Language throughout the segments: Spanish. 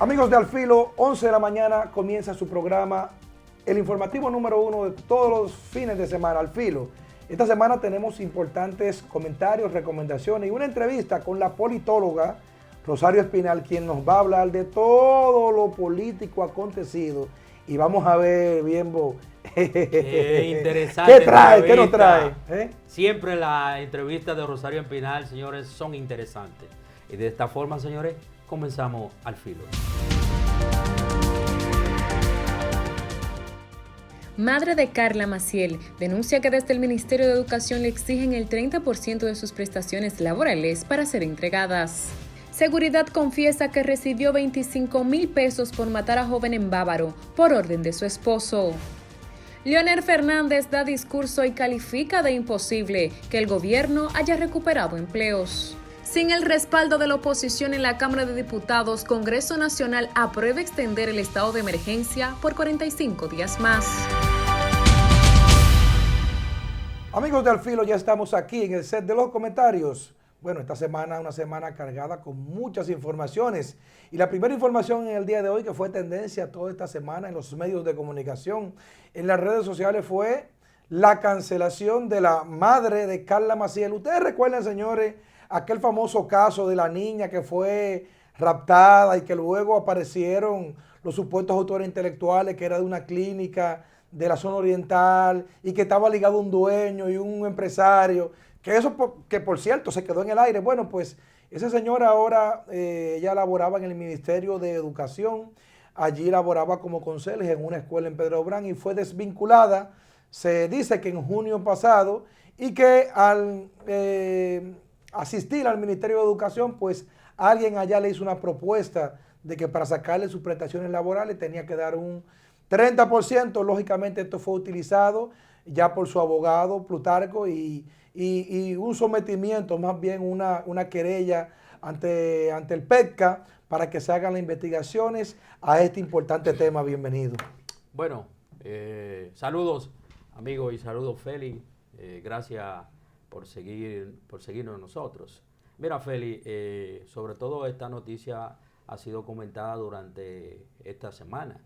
Amigos de Al Filo, 11 de la mañana comienza su programa, el informativo número 1 de todos los fines de semana, Al Filo. Esta semana tenemos importantes comentarios, recomendaciones y una entrevista con la politóloga Rosario Espinal, quien nos va a hablar de todo lo político acontecido. Y vamos a ver, Bienbo, interesante. ¿qué trae? ¿Qué nos trae? Siempre las entrevistas de Rosario Espinal, señores, son interesantes. Y de esta forma, señores, comenzamos Al Filo. Madre de Carla Maciel denuncia que desde el Ministerio de Educación le exigen el 30% de sus prestaciones laborales para ser entregadas. Seguridad confiesa que recibió 25,000 pesos por matar a joven en Bávaro por orden de su esposo. Leonel Fernández da discurso y califica de imposible que el gobierno haya recuperado empleos. Sin el respaldo de la oposición en la Cámara de Diputados, Congreso Nacional aprueba extender el estado de emergencia por 45 días más. Amigos de Al Filo, ya estamos aquí en el set de los comentarios. Bueno, esta semana es una semana cargada con muchas informaciones. Y la primera información en el día de hoy, que fue tendencia toda esta semana en los medios de comunicación, en las redes sociales, fue la cancelación de la madre de Carla Maciel. Ustedes recuerdan, señores, aquel famoso caso de la niña que fue raptada y que luego aparecieron los supuestos autores intelectuales, que era de una clínica de la zona oriental y que estaba ligado a un dueño y un empresario, que eso, que por cierto, se quedó en el aire. Bueno, pues esa señora ahora, ella laboraba en el Ministerio de Educación, allí laboraba como conserje en una escuela en Pedro Brán y fue desvinculada, se dice que en junio pasado, y que al asistir al Ministerio de Educación, pues alguien allá le hizo una propuesta de que para sacarle sus prestaciones laborales tenía que dar un 30%. Lógicamente esto fue utilizado ya por su abogado Plutarco y un sometimiento, más bien una querella ante el PETCA para que se hagan las investigaciones a este importante tema. Bienvenido. Bueno, saludos amigos y saludos Feli, gracias por seguirnos nosotros. Mira Feli, sobre todo esta noticia ha sido comentada durante esta semana.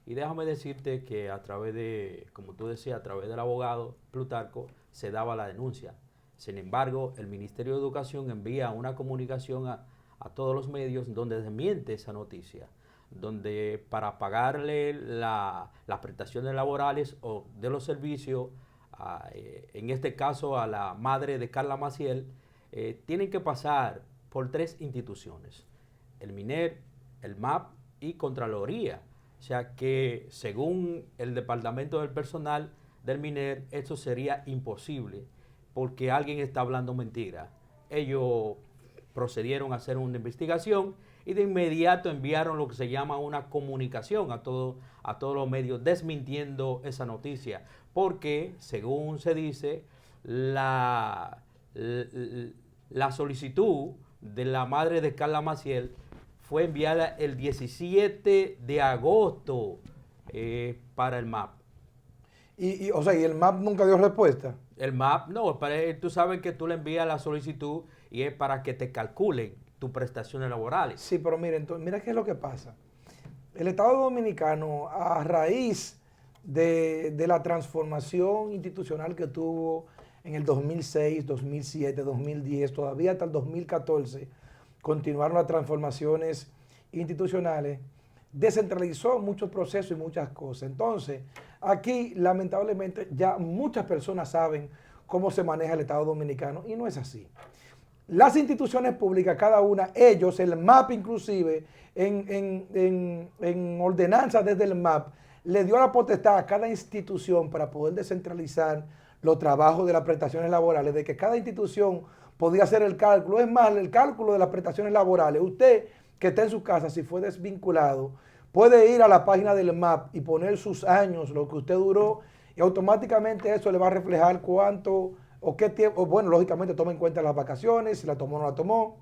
Y déjame decirte que a través de, como tú decías, a través del abogado Plutarco se daba la denuncia. Sin embargo, el Ministerio de Educación envía una comunicación a todos los medios donde desmiente esa noticia, donde para pagarle las prestaciones laborales o de los servicios, en este caso a la madre de Carla Maciel, tienen que pasar por 3 instituciones, el MINER, el MAP y Contraloría. O sea que según el Departamento del Personal del MINER, esto sería imposible porque alguien está hablando mentira. Ellos procedieron a hacer una investigación y de inmediato enviaron lo que se llama una comunicación a todos los medios desmintiendo esa noticia. Porque, según se dice, la solicitud de la madre de Carla Maciel fue enviada el 17 de agosto para el MAP. O sea, ¿y el MAP nunca dio respuesta? El MAP, no, tú sabes que tú le envías la solicitud y es para que te calculen tus prestaciones laborales. Sí, pero miren, mira qué es lo que pasa. El Estado Dominicano, a raíz de la transformación institucional que tuvo en el 2006, 2007, 2010, todavía hasta el 2014, continuaron las transformaciones institucionales, descentralizó muchos procesos y muchas cosas. Entonces, aquí lamentablemente ya muchas personas saben cómo se maneja el Estado Dominicano y no es así. Las instituciones públicas, cada una, ellos, el MAP inclusive, en ordenanza desde el MAP, le dio la potestad a cada institución para poder descentralizar los trabajos de las prestaciones laborales, de que cada institución podía hacer el cálculo. Es más, el cálculo de las prestaciones laborales. Usted que está en su casa, si fue desvinculado, puede ir a la página del MAP y poner sus años, lo que usted duró, y automáticamente eso le va a reflejar cuánto o qué tiempo. Bueno, lógicamente toma en cuenta las vacaciones, si la tomó o no la tomó.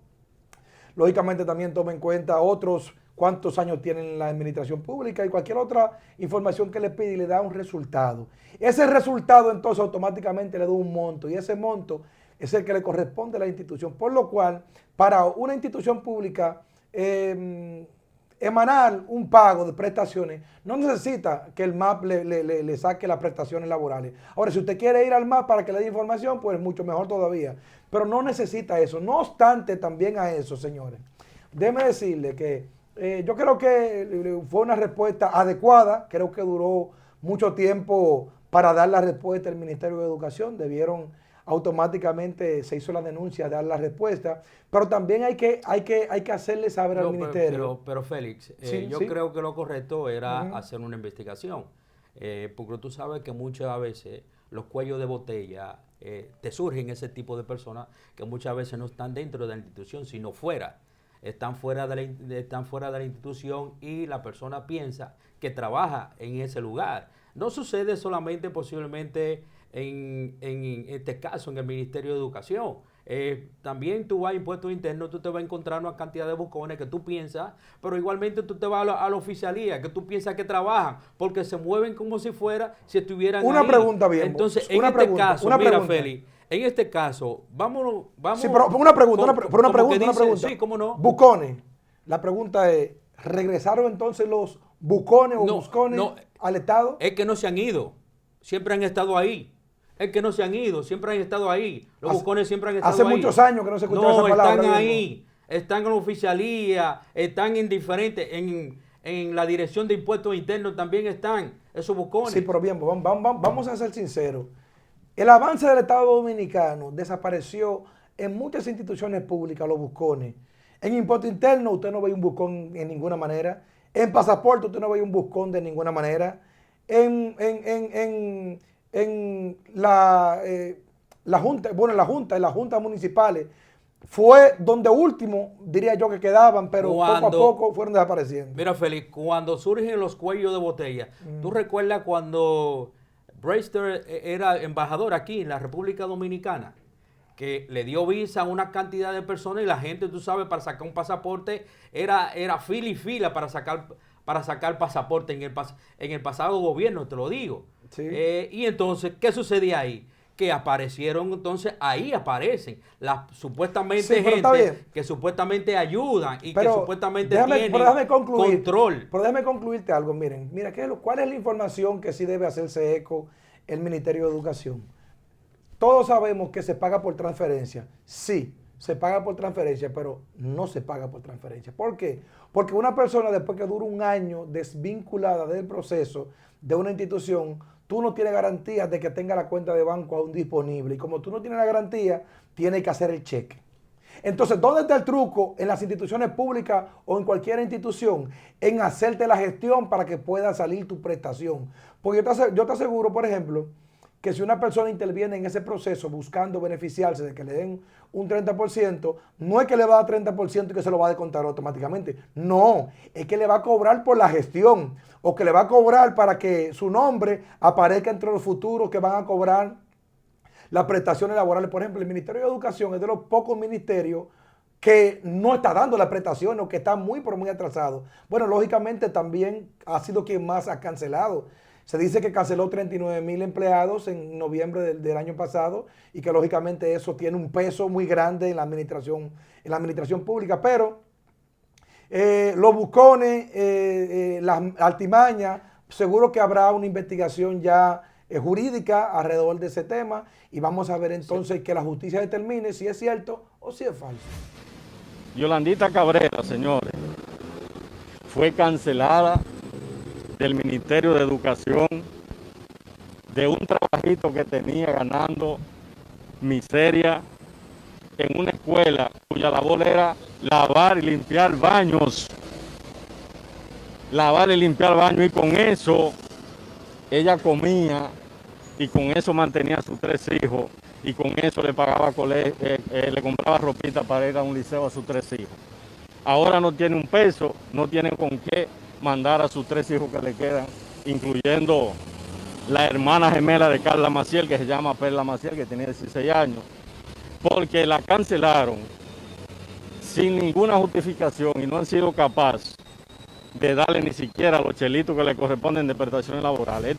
Lógicamente también toma en cuenta otros cuántos años tiene la administración pública y cualquier otra información que le pide y le da un resultado. Ese resultado entonces automáticamente le da un monto y ese monto es el que le corresponde a la institución, por lo cual para una institución pública emanar un pago de prestaciones, no necesita que el MAP le saque las prestaciones laborales. Ahora, si usted quiere ir al MAP para que le dé información, pues mucho mejor todavía. Pero no necesita eso. No obstante, también a eso, señores, déjeme decirle que yo creo que fue una respuesta adecuada. Creo que duró mucho tiempo para dar la respuesta del Ministerio de Educación. Debieron automáticamente, se hizo la denuncia, dar la respuesta, pero también hay que hacerle saber al ministerio. Pero Félix, yo creo que lo correcto era hacer una investigación, porque tú sabes que muchas veces los cuellos de botella te surgen ese tipo de personas que muchas veces no están dentro de la institución, sino fuera. Están fuera de la institución y la persona piensa que trabaja en ese lugar. No sucede solamente posiblemente en este caso en el Ministerio de Educación. También tú vas a impuestos internos, tú te vas a encontrar una cantidad de bucones que tú piensas, pero igualmente tú te vas a la oficialía, que tú piensas que trabajan, porque se mueven como si estuvieran una ahí. Pregunta bien. Entonces, en este caso, mira, Félix, en este caso, vamos. Sí, pero una pregunta. Sí, cómo no. Bucones. La pregunta es, ¿regresaron entonces los bucones o buscones al Estado? Es que no se han ido. Siempre han estado ahí. Es que no se han ido, siempre han estado ahí. Los bucones siempre han estado ahí. Hace muchos años que no se escuchaba esa palabra. No, están ahí. Están en la oficialía, están en diferentes, en la dirección de impuestos internos también están esos bucones. Sí, pero bien, vamos a ser sinceros. El avance del Estado Dominicano desapareció en muchas instituciones públicas, los bucones. En impuesto interno usted no ve un buscón en ninguna manera. En pasaporte usted no ve un buscón de ninguna manera. En las juntas municipales fue donde último, diría yo, que quedaban, pero poco a poco fueron desapareciendo. Mira, Félix, cuando surgen los cuellos de botella, ¿tú recuerdas cuando Brewster era embajador aquí en la República Dominicana? Que le dio visa a una cantidad de personas y la gente, tú sabes, para sacar un pasaporte era fila y fila para sacar pasaporte en el pasado gobierno, te lo digo. Sí. Y entonces, ¿qué sucedía ahí? Que aparecieron, entonces ahí aparecen las supuestamente gente que supuestamente ayudan y que supuestamente tienen control. Pero déjame concluirte algo, miren, ¿cuál es la información que sí debe hacerse eco el Ministerio de Educación? Todos sabemos que se paga por transferencia. Sí, se paga por transferencia, pero no se paga por transferencia. ¿Por qué? Porque una persona después que dura un año desvinculada del proceso de una institución, tú no tienes garantía de que tenga la cuenta de banco aún disponible. Y como tú no tienes la garantía, tienes que hacer el cheque. Entonces, ¿dónde está el truco en las instituciones públicas o en cualquier institución? En hacerte la gestión para que pueda salir tu prestación. Porque yo te aseguro, por ejemplo, que si una persona interviene en ese proceso buscando beneficiarse de que le den un 30%, no es que le va a dar 30% y que se lo va a descontar automáticamente. No, es que le va a cobrar por la gestión o que le va a cobrar para que su nombre aparezca entre los futuros que van a cobrar las prestaciones laborales. Por ejemplo, el Ministerio de Educación es de los pocos ministerios que no está dando las prestaciones o que está muy atrasado. Bueno, lógicamente también ha sido quien más ha cancelado. Se dice que canceló 39,000 empleados en noviembre del año pasado y que lógicamente eso tiene un peso muy grande en la administración pública, pero los bucones, las artimañas, seguro que habrá una investigación ya jurídica alrededor de ese tema y vamos a ver entonces que la justicia determine si es cierto o si es falso. Yolandita Cabrera, señores, fue cancelada del Ministerio de Educación de un trabajito que tenía ganando miseria en una escuela cuya labor era lavar y limpiar baños. Lavar y limpiar baños y con eso ella comía y con eso mantenía a sus 3 hijos y con eso le pagaba le compraba ropita para ir a un liceo a sus 3 hijos. Ahora no tiene un peso, no tiene con qué mandar a sus 3 hijos que le quedan, incluyendo la hermana gemela de Carla Maciel, que se llama Perla Maciel, que tiene 16 años, porque la cancelaron sin ninguna justificación y no han sido capaces de darle ni siquiera los chelitos que le corresponden de prestaciones laborales.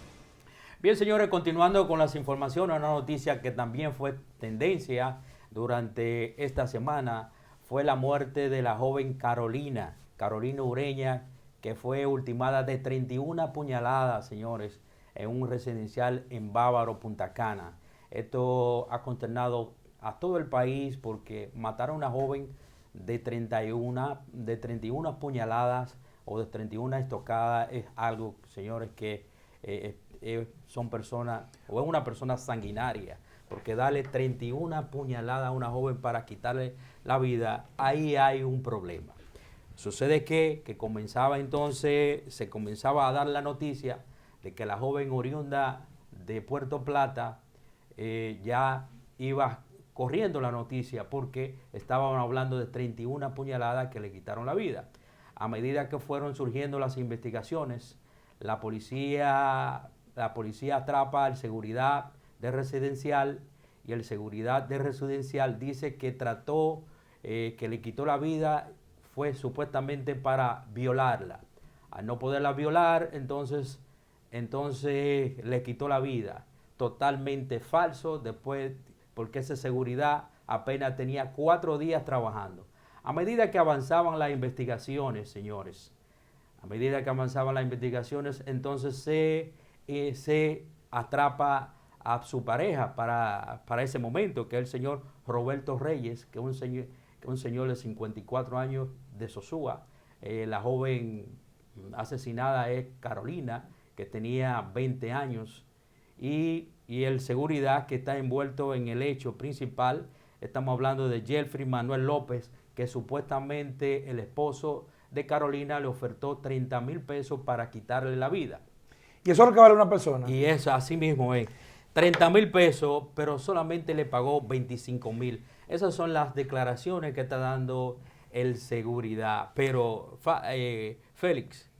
Bien, señores, continuando con las informaciones, una noticia que también fue tendencia durante esta semana fue la muerte de la joven Carolina. Carolina Ureña, que fue ultimada de 31 puñaladas, señores, en un residencial en Bávaro, Punta Cana. Esto ha consternado a todo el país porque matar a una joven de 31 puñaladas o de 31 estocadas es algo, señores, que son personas, o es una persona sanguinaria, porque darle 31 puñaladas a una joven para quitarle la vida, ahí hay un problema. Sucede que se comenzaba a dar la noticia de que la joven oriunda de Puerto Plata ya iba corriendo la noticia porque estaban hablando de 31 puñaladas que le quitaron la vida. A medida que fueron surgiendo las investigaciones, la policía atrapa al seguridad de residencial y el seguridad de residencial dice que que le quitó la vida fue supuestamente para violarla. Al no poderla violar, entonces le quitó la vida. Totalmente falso, después porque esa seguridad apenas tenía 4 días trabajando. A medida que avanzaban las investigaciones, señores, entonces se atrapa a su pareja para ese momento, que es el señor Roberto Reyes, que es un señor de 54 años de Sosúa. La joven asesinada es Carolina, que tenía 20 años, y el seguridad que está envuelto en el hecho principal, estamos hablando de Jeffrey Manuel López, que supuestamente el esposo de Carolina le ofertó 30,000 pesos para quitarle la vida. Y eso es lo que vale una persona. Y eso así mismo es. 30,000 pesos, pero solamente le pagó 25,000. Esas son las declaraciones que está dando el seguridad. Pero, Félix,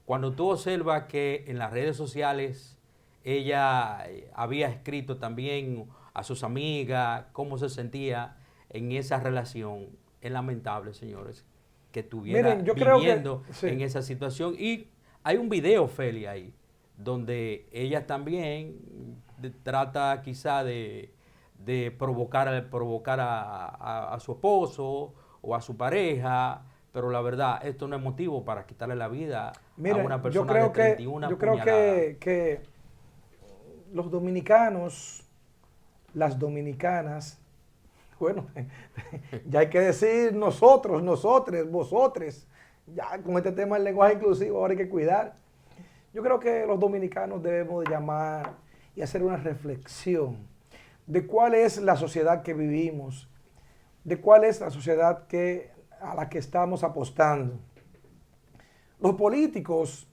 cuando tú observas que en las redes sociales ella había escrito también a sus amigas cómo se sentía en esa relación, es lamentable, señores, que estuviera viviendo en esa situación. Y hay un video, Feli, ahí, donde ella también trata quizá de provocar a su esposo o a su pareja, pero la verdad, esto no es motivo para quitarle la vida a una persona de 31 yo creo que los dominicanos, las dominicanas, bueno, ya hay que decir nosotros, nosotres, vosotres, ya con este tema del lenguaje inclusivo ahora hay que cuidar. Yo creo que los dominicanos debemos de llamar y hacer una reflexión de cuál es la sociedad que vivimos, de cuál es la sociedad a la que estamos apostando. Los políticos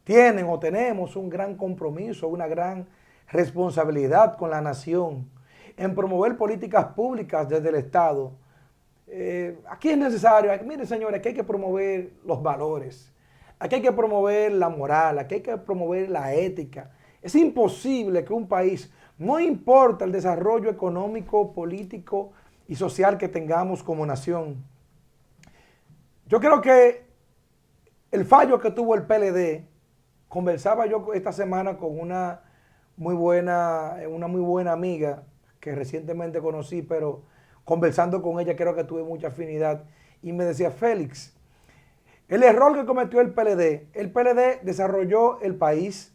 tienen o tenemos un gran compromiso, una gran responsabilidad con la nación en promover políticas públicas desde el Estado. Aquí es necesario, miren señores, aquí hay que promover los valores, aquí hay que promover la moral, aquí hay que promover la ética. Es imposible que un país, no importa el desarrollo económico, político y social que tengamos como nación. Yo creo que el fallo que tuvo el PLD, conversaba yo esta semana con una muy buena amiga que recientemente conocí, pero conversando con ella creo que tuve mucha afinidad, y me decía: Félix, el error que cometió el PLD desarrolló el país,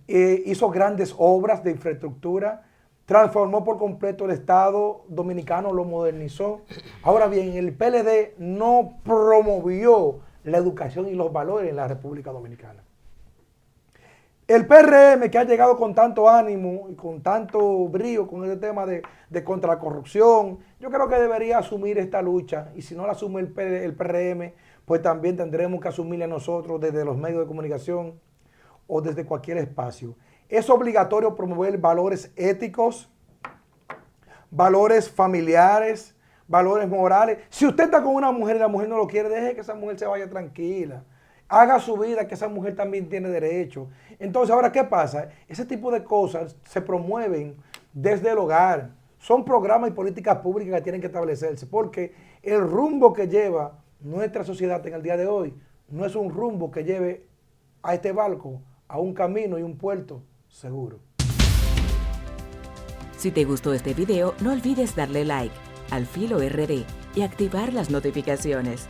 hizo grandes obras de infraestructura, transformó por completo el Estado dominicano, lo modernizó. Ahora bien, el PLD no promovió la educación y los valores en la República Dominicana. El PRM, que ha llegado con tanto ánimo y con tanto brío con este tema de contra la corrupción, yo creo que debería asumir esta lucha, y si no la asume el PRM, pues también tendremos que asumirla nosotros desde los medios de comunicación o desde cualquier espacio. Es obligatorio promover valores éticos, valores familiares, valores morales. Si usted está con una mujer y la mujer no lo quiere, deje que esa mujer se vaya tranquila. Haga su vida, que esa mujer también tiene derecho. Entonces, ahora, ¿qué pasa? Ese tipo de cosas se promueven desde el hogar. Son programas y políticas públicas que tienen que establecerse, porque el rumbo que lleva nuestra sociedad en el día de hoy no es un rumbo que lleve a este barco a un camino y un puerto seguro. Si te gustó este video, no olvides darle like, Al Filo RD, y activar las notificaciones.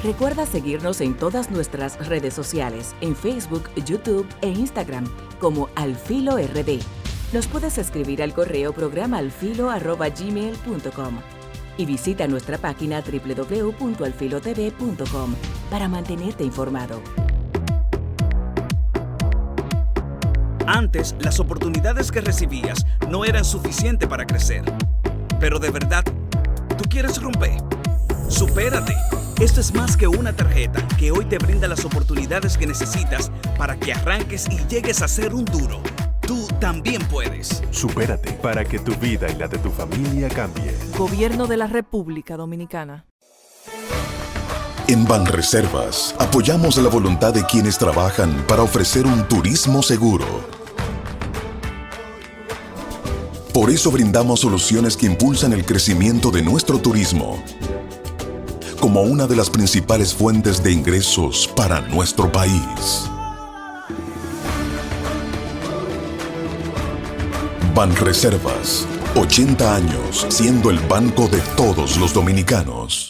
Recuerda seguirnos en todas nuestras redes sociales, en Facebook, YouTube e Instagram, como Alfilo RD. Nos puedes escribir al correo programaAlfilo@gmail.com y visita nuestra página www.alfilotv.com para mantenerte informado. Antes, las oportunidades que recibías no eran suficientes para crecer. Pero de verdad, ¿tú quieres romper? ¡Supérate! Esto es más que una tarjeta que hoy te brinda las oportunidades que necesitas para que arranques y llegues a ser un duro. Tú también puedes. Supérate para que tu vida y la de tu familia cambie. Gobierno de la República Dominicana. En Banreservas apoyamos la voluntad de quienes trabajan para ofrecer un turismo seguro. Por eso brindamos soluciones que impulsan el crecimiento de nuestro turismo, como una de las principales fuentes de ingresos para nuestro país. Banreservas, 80 años siendo el banco de todos los dominicanos.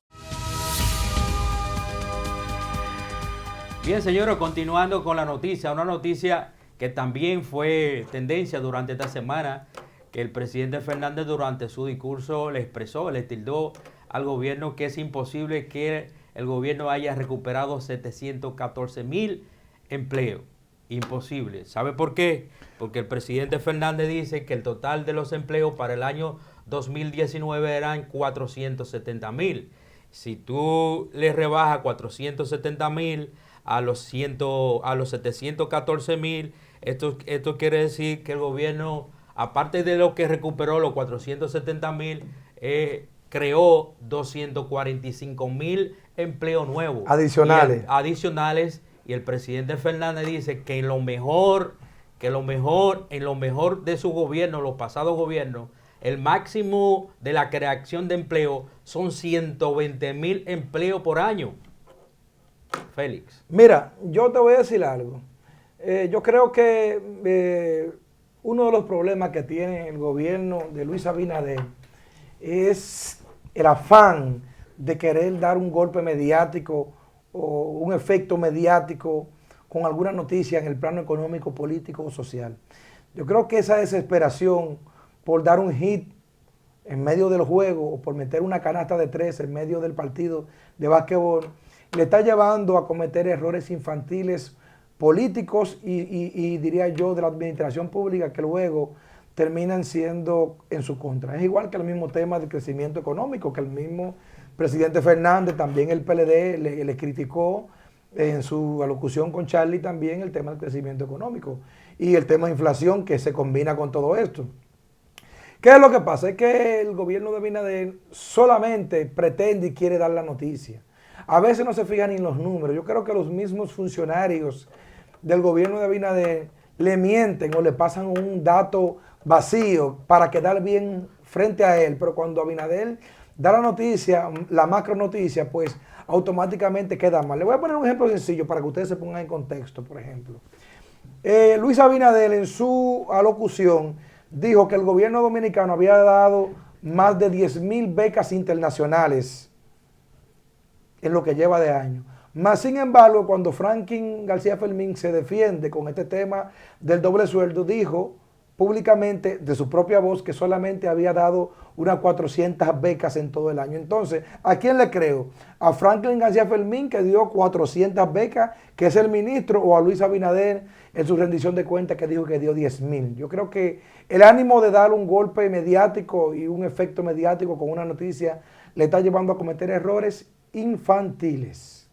Bien, señores, continuando con la noticia, una noticia que también fue tendencia durante esta semana, que el presidente Fernández durante su discurso le expresó, le tildó al gobierno que es imposible que el gobierno haya recuperado 714,000 empleos. Imposible. ¿Sabe por qué? Porque el presidente Fernández dice que el total de los empleos para el año 2019 eran 470,000. Si tú le rebajas 470,000 a los 714,000, esto quiere decir que el gobierno, aparte de lo que recuperó los 470,000, creó 245,000 empleos nuevos. Adicionales. Y el presidente Fernández dice que en lo mejor de su gobierno, los pasados gobiernos, el máximo de la creación de empleo son 120,000 empleos por año. Félix. Mira, yo te voy a decir algo. Yo creo que uno de los problemas que tiene el gobierno de Luis Abinader es el afán de querer dar un golpe mediático o un efecto mediático con alguna noticia en el plano económico, político o social. Yo creo que esa desesperación por dar un hit en medio del juego o por meter una canasta de 3 en medio del partido de básquetbol le está llevando a cometer errores infantiles políticos y diría yo de la administración pública que luego terminan siendo en su contra. Es igual que el mismo tema del crecimiento económico, que el mismo presidente Fernández, también el PLD le criticó en su alocución con Charlie también el tema del crecimiento económico y el tema de inflación que se combina con todo esto. ¿Qué es lo que pasa? Es que el gobierno de Abinader solamente pretende y quiere dar la noticia. A veces no se fijan ni en los números. Yo creo que los mismos funcionarios del gobierno de Abinader le mienten o le pasan un dato vacío para quedar bien frente a él, pero cuando Abinader da la noticia, la macro noticia, pues automáticamente queda mal. Le voy a poner un ejemplo sencillo para que ustedes se pongan en contexto, por ejemplo. Luis Abinader en su alocución dijo que el gobierno dominicano había dado más de 10,000 becas internacionales en lo que lleva de año. Más sin embargo, cuando Franklin García Fermín se defiende con este tema del doble sueldo, dijo públicamente de su propia voz que solamente había dado unas 400 becas en todo el año. Entonces, ¿a quién le creo? ¿A Franklin García Fermín, que dio 400 becas, que es el ministro, o a Luis Abinader en su rendición de cuentas que dijo que dio 10,000? Yo creo que el ánimo de dar un golpe mediático y un efecto mediático con una noticia le está llevando a cometer errores infantiles.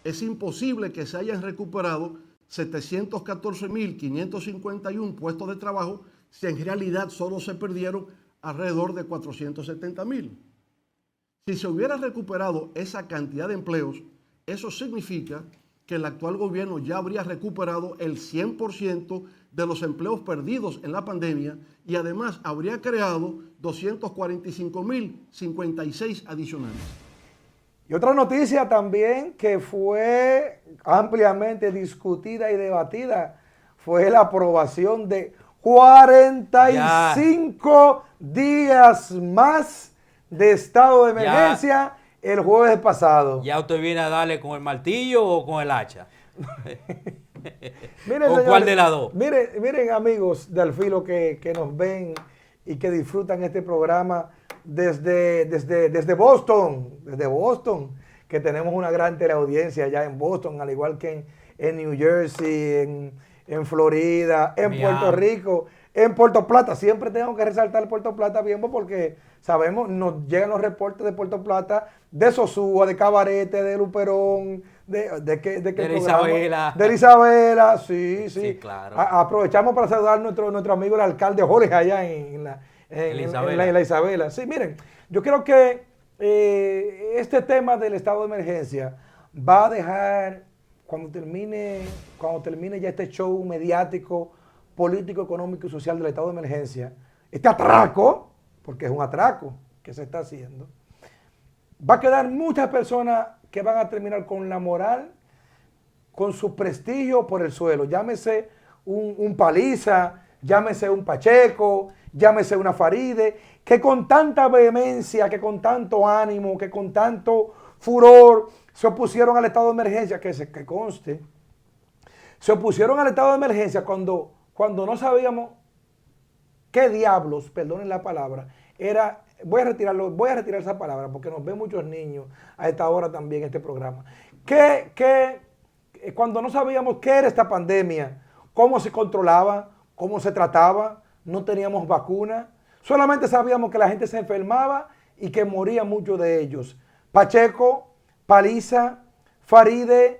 Es imposible que se hayan recuperado 714,551 puestos de trabajo si en realidad solo se perdieron alrededor de 470,000. Si se hubiera recuperado esa cantidad de empleos, eso significa que el actual gobierno ya habría recuperado el 100% de los empleos perdidos en la pandemia y además habría creado 245,056 adicionales. Y otra noticia también que fue ampliamente discutida y debatida fue la aprobación de 45 días más de estado de emergencia el jueves pasado. ¿Ya usted viene a darle con el martillo o con el hacha? Miren, ¿O señores, cuál de las dos? Miren, amigos de Al Filo que nos ven y que disfrutan este programa desde Boston, que tenemos una gran teleaudiencia allá en Boston, al igual que en New Jersey, en Florida, en Miami. Puerto Rico, en Puerto Plata. Siempre tengo que resaltar Puerto Plata bien porque sabemos, nos llegan los reportes de Puerto Plata, de Sosúa, de Cabarete, de Luperón, de Isabela, sí. Sí, claro. Aprovechamos para saludar a nuestro amigo el alcalde Jorge allá en la Isabela. Sí, miren, yo creo que este tema del estado de emergencia va a dejar, cuando termine ya este show mediático, político, económico y social del estado de emergencia, este atraco, porque es un atraco que se está haciendo, va a quedar muchas personas que van a terminar con la moral, con su prestigio por el suelo. Llámese un Paliza, llámese un Pacheco, llámese una Faride, que con tanta vehemencia, que con tanto ánimo, que con tanto furor se opusieron al estado de emergencia, que conste, se opusieron al estado de emergencia cuando no sabíamos qué diablos, perdonen la palabra, era. Voy a retirar esa palabra porque nos ven muchos niños a esta hora también en este programa. Cuando no sabíamos qué era esta pandemia, cómo se controlaba, cómo se trataba, no teníamos vacuna, solamente sabíamos que la gente se enfermaba y que moría muchos de ellos. Pacheco, Paliza, Faride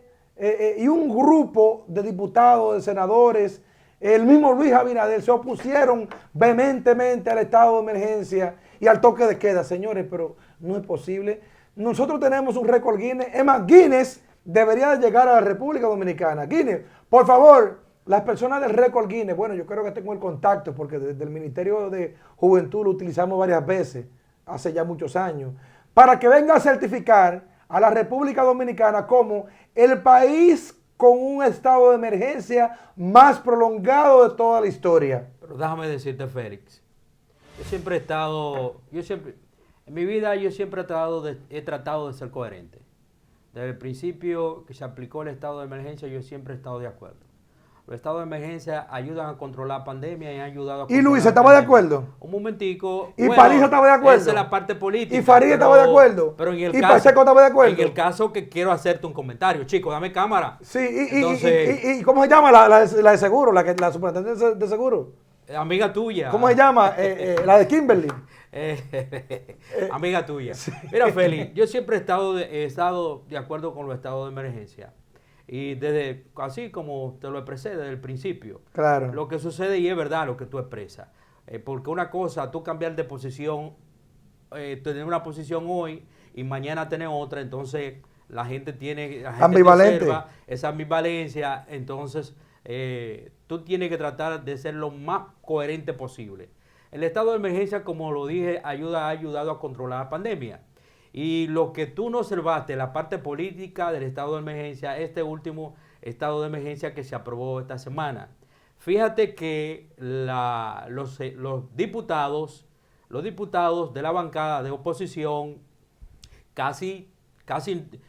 y un grupo de diputados, de senadores, el mismo Luis Abinader se opusieron vehementemente al estado de emergencia y al toque de queda. Señores, pero no es posible. Nosotros tenemos un récord Guinness. Es más, Guinness debería de llegar a la República Dominicana. Guinness, por favor, las personas del récord Guinness, bueno, yo creo que tengo el contacto porque desde el Ministerio de Juventud lo utilizamos varias veces, hace ya muchos años, para que venga a certificar a la República Dominicana como el país con un estado de emergencia más prolongado de toda la historia. Pero déjame decirte, Félix, en mi vida yo siempre he tratado de ser coherente. Desde el principio que se aplicó el estado de emergencia, yo siempre he estado de acuerdo. Los estados de emergencia ayudan a controlar la pandemia y han ayudado a controlar. ¿Y Luis estaba de acuerdo? Un momentico. ¿Y Paliza estaba de acuerdo? Esa es la parte política. ¿Y Farid estaba de acuerdo? Pero en el ¿Y caso, Pacheco estaba de acuerdo? En el caso que quiero hacerte un comentario, chico, dame cámara. Sí, Entonces, ¿y cómo se llama la de seguro, la superintendente de seguro? Amiga tuya. ¿Cómo se llama? La de Kimberly. Amiga tuya. Mira, Félix, yo siempre he estado de acuerdo con los estados de emergencia. Y así como te lo expresé desde el principio. Claro. Lo que sucede, y es verdad lo que tú expresas. Porque una cosa, tú cambiar de posición, tener una posición hoy y mañana tener otra, entonces la gente ambivalente. Observa esa ambivalencia, entonces tú tienes que tratar de ser lo más coherente posible. El estado de emergencia, como lo dije, ha ayudado a controlar la pandemia. Y lo que tú no observaste, la parte política del estado de emergencia, este último estado de emergencia que se aprobó esta semana. Fíjate que los diputados de la bancada de oposición casi,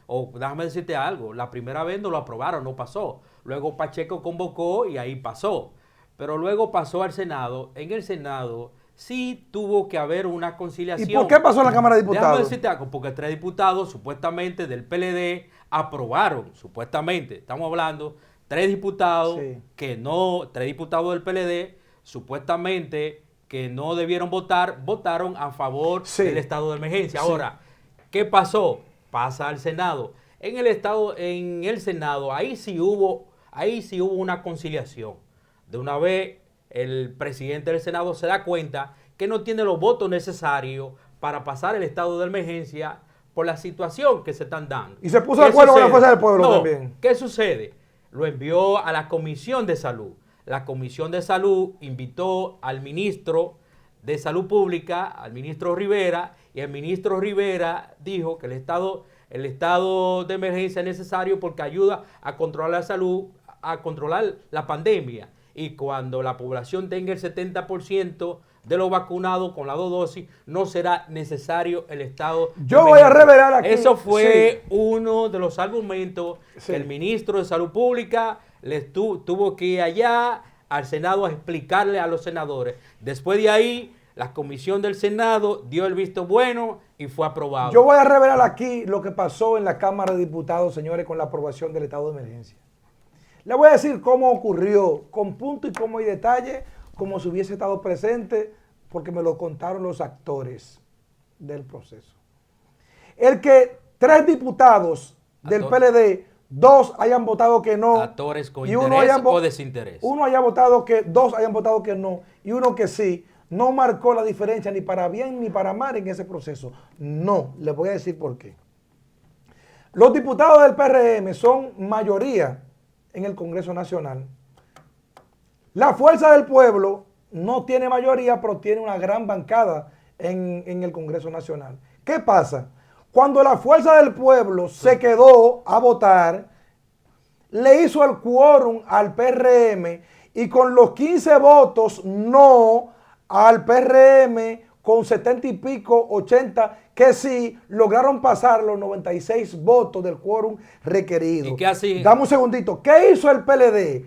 o déjame decirte algo, la primera vez no lo aprobaron, no pasó. Luego Pacheco convocó y ahí pasó. Pero luego pasó al Senado. En el Senado sí tuvo que haber una conciliación. ¿Y por qué pasó en la Cámara de Diputados? Déjame decirte algo, porque 3 diputados supuestamente del PLD aprobaron, supuestamente, estamos hablando, 3 diputados sí. 3 diputados del PLD supuestamente que no debieron votar, votaron a favor sí. del estado de emergencia. Sí. Ahora, ¿qué pasó? Pasa al Senado. En el Senado, ahí sí hubo una conciliación. De una vez el presidente del Senado se da cuenta que no tiene los votos necesarios para pasar el estado de emergencia por la situación que se están dando. Y se puso de acuerdo con la fuerza del pueblo también. ¿Qué sucede? Lo envió a la Comisión de Salud. La Comisión de Salud invitó al ministro de Salud Pública, al ministro Rivera, y el ministro Rivera dijo que el estado de emergencia es necesario porque ayuda a controlar la salud, a controlar la pandemia. Y cuando la población tenga el 70% de los vacunados con las 2 dosis, no será necesario el estado. Yo voy a revelar aquí. Eso fue uno de los argumentos que el ministro de Salud Pública tuvo que ir allá al Senado a explicarle a los senadores. Después de ahí, la comisión del Senado dio el visto bueno y fue aprobado. Yo voy a revelar aquí lo que pasó en la Cámara de Diputados, señores, con la aprobación del estado de emergencia. Le voy a decir cómo ocurrió, con punto y coma y detalle, como si hubiese estado presente, porque me lo contaron los actores del proceso. El que 3 diputados del PLD, 2 hayan votado que no. Actores con interés o desinterés. Uno haya votado que, 2 hayan votado que no, y uno que sí, no marcó la diferencia ni para bien ni para mal en ese proceso. No, les voy a decir por qué. Los diputados del PRM son mayoría en el Congreso Nacional. La Fuerza del Pueblo no tiene mayoría, pero tiene una gran bancada en el Congreso Nacional. ¿Qué pasa? Cuando la Fuerza del Pueblo se quedó a votar, le hizo el quórum al PRM y con los 15 votos no al PRM, con 70 y pico, 80, que sí lograron pasar los 96 votos del quórum requerido. ¿Y qué así? Dame un segundito. ¿Qué hizo el PLD?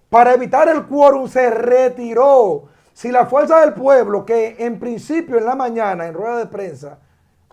Para evitar el quórum se retiró. Si la Fuerza del Pueblo, que en principio en la mañana, en rueda de prensa,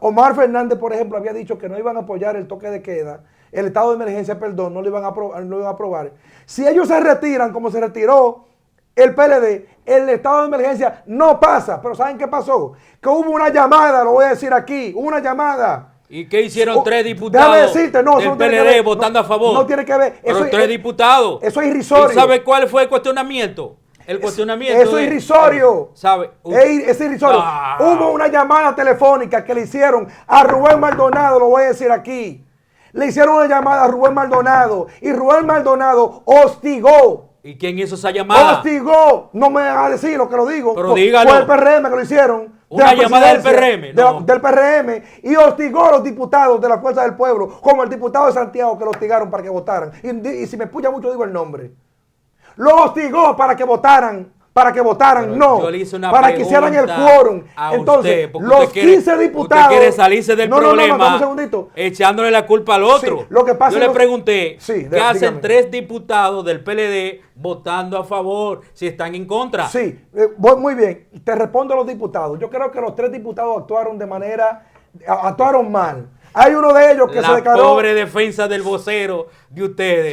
Omar Fernández, por ejemplo, había dicho que no iban a apoyar el toque de queda, el estado de emergencia, perdón, no lo iban a aprobar. Si ellos se retiran, como se retiró el PLD, el estado de emergencia no pasa. Pero ¿saben qué pasó? Que hubo una llamada, lo voy a decir aquí, una llamada. ¿Y qué hicieron 3 diputados del PLD votando a favor? No tiene que ver. Pero 3 diputados. Eso es irrisorio. ¿Y sabe cuál fue el cuestionamiento? El cuestionamiento. Eso es irrisorio. ¿Sabe? Es irrisorio. Hubo una llamada telefónica que le hicieron a Rubén Maldonado, lo voy a decir aquí. Le hicieron una llamada a Rubén Maldonado y Rubén Maldonado hostigó. ¿Y quién hizo esa llamada? Hostigó. No me van a decir lo que lo digo. Pero dígalo. Fue el PRM que lo hicieron. Una llamada del PRM. No. Del PRM. Y hostigó a los diputados de la Fuerza del Pueblo, como el diputado de Santiago que lo hostigaron para que votaran. Y si me escucha mucho digo el nombre. Lo hostigó para que votaran. Para que votaran, pero no, para que hicieran el quórum. Entonces, los 15 diputados... Usted quiere salirse del problema echándole la culpa al otro. Sí, lo que pasa yo le pregunté, ¿qué hacen dígame. 3 diputados del PLD votando a favor si están en contra? Sí, muy bien. Te respondo a los diputados. Yo creo que los 3 diputados actuaron mal. Hay uno de ellos que se declaró... La pobre defensa del vocero de ustedes,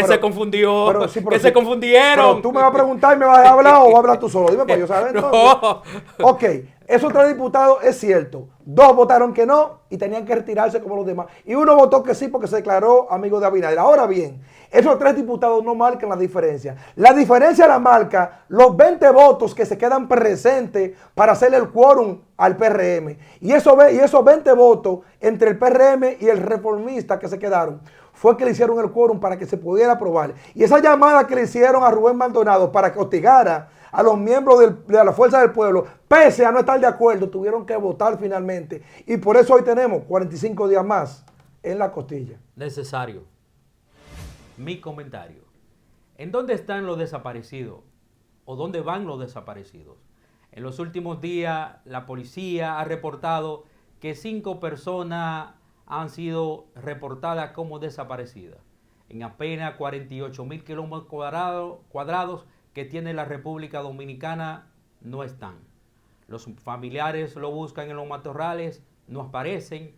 se confundió, se confundieron. Pero tú me vas a preguntar y me vas a hablar o vas a hablar tú solo. Dime para yo saber. No. Ok, esos 3 diputados es cierto. 2 votaron que no y tenían que retirarse como los demás. Y uno votó que sí porque se declaró amigo de Abinader. Ahora bien, esos 3 diputados no marcan la diferencia. La diferencia la marca los 20 votos que se quedan presentes para hacerle el quórum al PRM. Y esos 20 votos entre el PRM y el reformista que se quedaron fue que le hicieron el quórum para que se pudiera aprobar. Y esa llamada que le hicieron a Rubén Maldonado para que hostigara a los miembros de la Fuerza del Pueblo, pese a no estar de acuerdo, tuvieron que votar finalmente. Y por eso hoy tenemos 45 días más en la costilla. Necesario. Mi comentario. ¿En dónde están los desaparecidos? ¿O dónde van los desaparecidos? En los últimos días, la policía ha reportado que 5 personas han sido reportadas como desaparecidas. En apenas 48,000 kilómetros cuadrados que tiene la República Dominicana, no están. Los familiares lo buscan en los matorrales, no aparecen.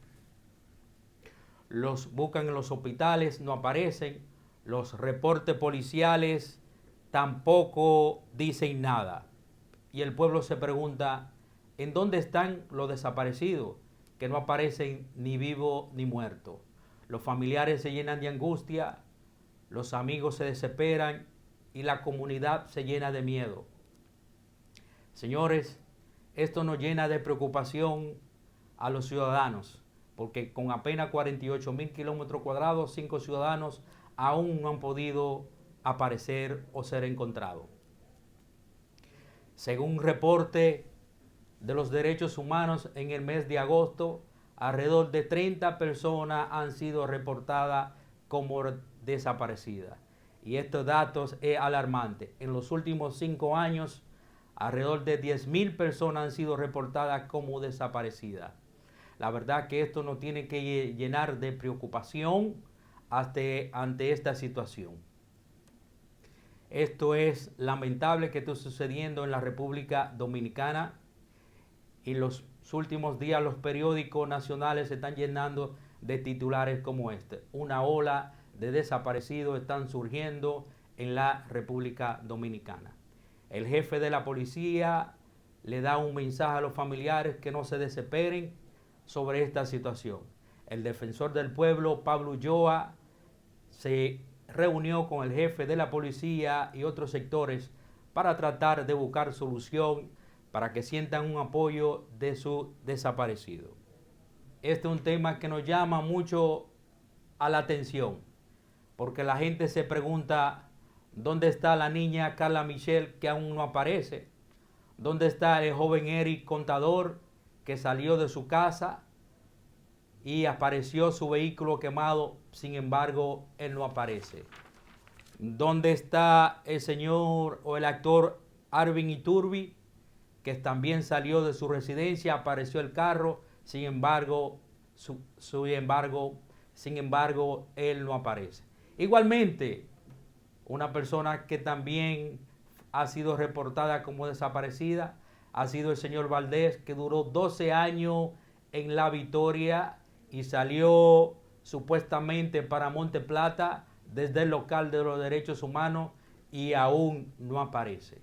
Los buscan en los hospitales, no aparecen. Los reportes policiales tampoco dicen nada. Y el pueblo se pregunta, ¿en dónde están los desaparecidos? Que no aparecen ni vivos ni muertos. Los familiares se llenan de angustia, los amigos se desesperan y la comunidad se llena de miedo. Señores, esto nos llena de preocupación a los ciudadanos, porque con apenas 48,000 kilómetros cuadrados, 5 ciudadanos aún no han podido aparecer o ser encontrados. Según un reporte de los derechos humanos, en el mes de agosto, alrededor de 30 personas han sido reportadas como desaparecidas. Y estos datos es alarmante. En los últimos 5 años alrededor de 10.000 personas han sido reportadas como desaparecidas. La verdad que esto nos tiene que llenar de preocupación ante esta situación. Esto es lamentable que esté sucediendo en la República Dominicana. En los últimos días los periódicos nacionales se están llenando de titulares como este. Una ola de desaparecidos están surgiendo en la República Dominicana. El jefe de la policía le da un mensaje a los familiares que no se desesperen sobre esta situación. El defensor del pueblo, Pablo Ulloa, se reunió con el jefe de la policía y otros sectores para tratar de buscar solución para que sientan un apoyo de su desaparecido. Este es un tema que nos llama mucho a la atención, porque la gente se pregunta dónde está la niña Carla Michelle, que aún no aparece, dónde está el joven Eric Contador, que salió de su casa y apareció su vehículo quemado, sin embargo, él no aparece. ¿Dónde está el señor o el actor Arvin Iturbi, que también salió de su residencia, apareció el carro, sin embargo, él no aparece? Igualmente, una persona que también ha sido reportada como desaparecida ha sido el señor Valdés, que duró 12 años en La Victoria y salió supuestamente para Monte Plata desde el local de los derechos humanos y aún no aparece.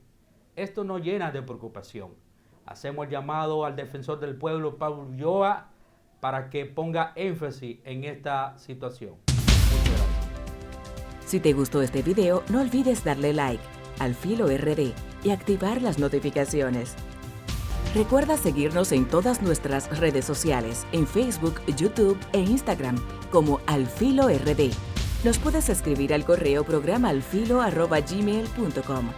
Esto nos llena de preocupación. Hacemos el llamado al defensor del pueblo, Pablo Ulloa, para que ponga énfasis en esta situación. Muchas gracias. Si te gustó este video, no olvides darle like, Al Filo RD, y activar las notificaciones. Recuerda seguirnos en todas nuestras redes sociales, en Facebook, YouTube e Instagram, como Al Filo RD. Nos puedes escribir al correo programaalfilo@gmail.com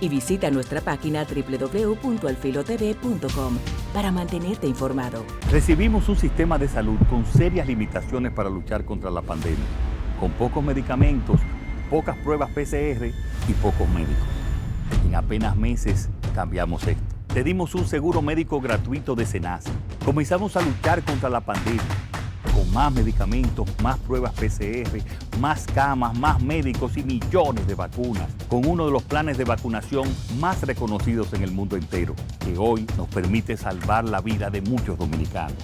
y visita nuestra página www.alfilotv.com para mantenerte informado. Recibimos un sistema de salud con serias limitaciones para luchar contra la pandemia, con pocos medicamentos, pocas pruebas PCR y pocos médicos. En apenas meses cambiamos esto. Te dimos un seguro médico gratuito de SENASA. Comenzamos a luchar contra la pandemia, con más medicamentos, más pruebas PCR, más camas, más médicos y millones de vacunas, con uno de los planes de vacunación más reconocidos en el mundo entero, que hoy nos permite salvar la vida de muchos dominicanos.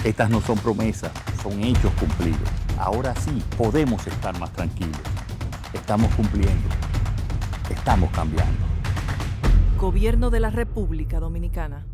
Estas no son promesas, son hechos cumplidos. Ahora sí podemos estar más tranquilos. Estamos cumpliendo. Estamos cambiando. Gobierno de la República Dominicana.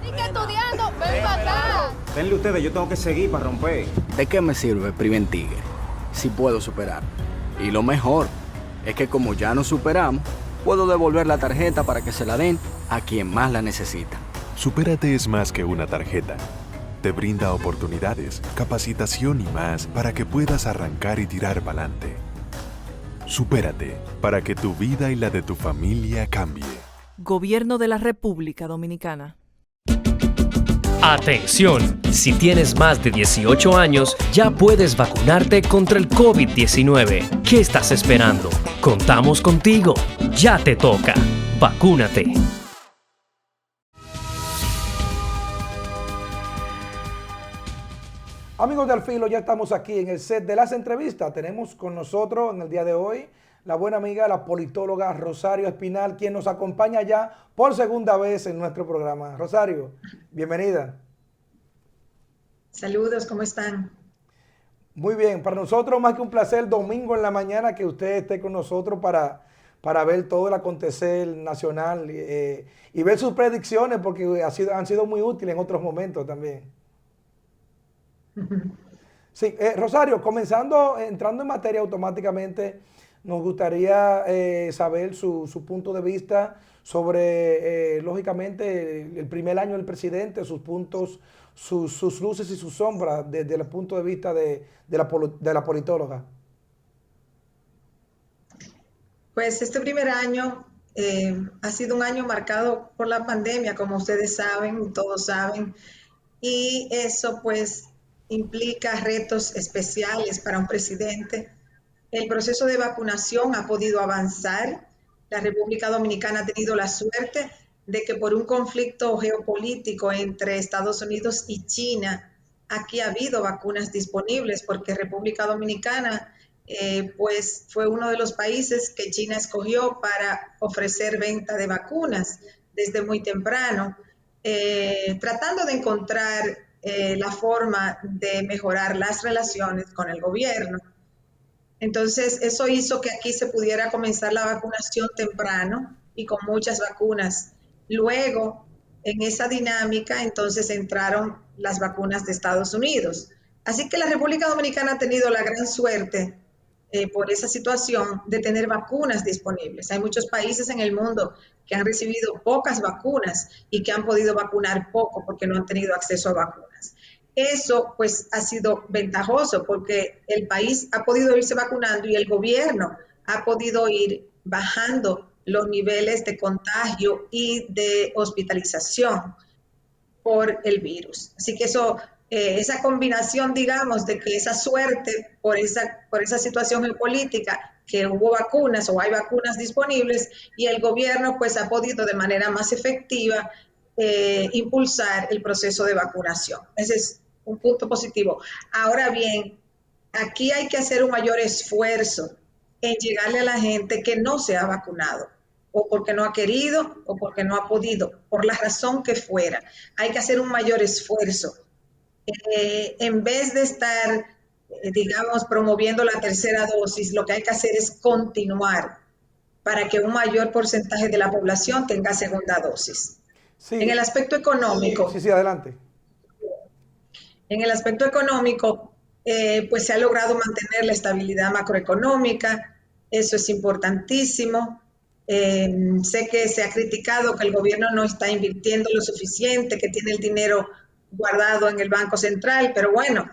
Sigue estudiando, ven para acá. Denle ustedes, yo tengo que seguir para romper. ¿De qué me sirve Preventigue si puedo superar? Y lo mejor es que como ya nos superamos, puedo devolver la tarjeta para que se la den a quien más la necesita. Supérate es más que una tarjeta. Te brinda oportunidades, capacitación y más para que puedas arrancar y tirar para adelante. Supérate para que tu vida y la de tu familia cambie. Gobierno de la República Dominicana. Atención, si tienes más de 18 años, ya puedes vacunarte contra el COVID-19. ¿Qué estás esperando? Contamos contigo. Ya te toca. Vacúnate. Amigos de Al Filo, ya estamos aquí en el set de las entrevistas. Tenemos con nosotros en el día de hoy la buena amiga, la politóloga Rosario Espinal, quien nos acompaña ya por segunda vez en nuestro programa. Rosario, bienvenida. Saludos, ¿cómo están? Muy bien, para nosotros más que un placer, domingo en la mañana que usted esté con nosotros para ver todo el acontecer nacional y ver sus predicciones, porque han sido muy útiles en otros momentos también. Sí, Rosario, entrando en materia automáticamente, nos gustaría saber su punto de vista sobre, lógicamente, el primer año del presidente, sus puntos, sus luces y sus sombras desde el punto de vista de la politóloga. Pues este primer año ha sido un año marcado por la pandemia, como ustedes saben, todos saben, y eso pues implica retos especiales para un presidente. El proceso de vacunación ha podido avanzar. La República Dominicana ha tenido la suerte de que por un conflicto geopolítico entre Estados Unidos y China, aquí ha habido vacunas disponibles porque República Dominicana pues fue uno de los países que China escogió para ofrecer venta de vacunas desde muy temprano, tratando de encontrar la forma de mejorar las relaciones con el gobierno. Entonces, eso hizo que aquí se pudiera comenzar la vacunación temprano y con muchas vacunas. Luego, en esa dinámica, entonces entraron las vacunas de Estados Unidos. Así que la República Dominicana ha tenido la gran suerte por esa situación de tener vacunas disponibles. Hay muchos países en el mundo que han recibido pocas vacunas y que han podido vacunar poco porque no han tenido acceso a vacunas. Eso pues ha sido ventajoso porque el país ha podido irse vacunando y el gobierno ha podido ir bajando los niveles de contagio y de hospitalización por el virus. Así que eso, esa combinación, digamos, de que esa suerte por esa situación geopolítica, que hubo vacunas o hay vacunas disponibles y el gobierno pues ha podido de manera más efectiva impulsar el proceso de vacunación. Ese es un punto positivo. Ahora bien, aquí hay que hacer un mayor esfuerzo en llegarle a la gente que no se ha vacunado, o porque no ha querido, o porque no ha podido, por la razón que fuera. Hay que hacer un mayor esfuerzo. En vez de estar, digamos, promoviendo la tercera dosis, lo que hay que hacer es continuar para que un mayor porcentaje de la población tenga segunda dosis. Sí. En el aspecto económico. Sí, adelante. En el aspecto económico, pues se ha logrado mantener la estabilidad macroeconómica, eso es importantísimo. Sé que se ha criticado que el gobierno no está invirtiendo lo suficiente, que tiene el dinero guardado en el Banco Central, pero bueno,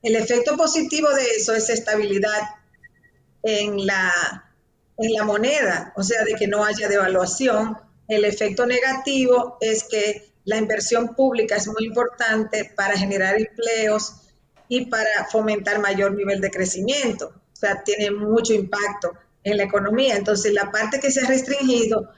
el efecto positivo de eso es estabilidad en la moneda, o sea, de que no haya devaluación. El efecto negativo es que la inversión pública es muy importante para generar empleos y para fomentar mayor nivel de crecimiento. O sea, tiene mucho impacto en la economía. Entonces, la parte que se ha restringido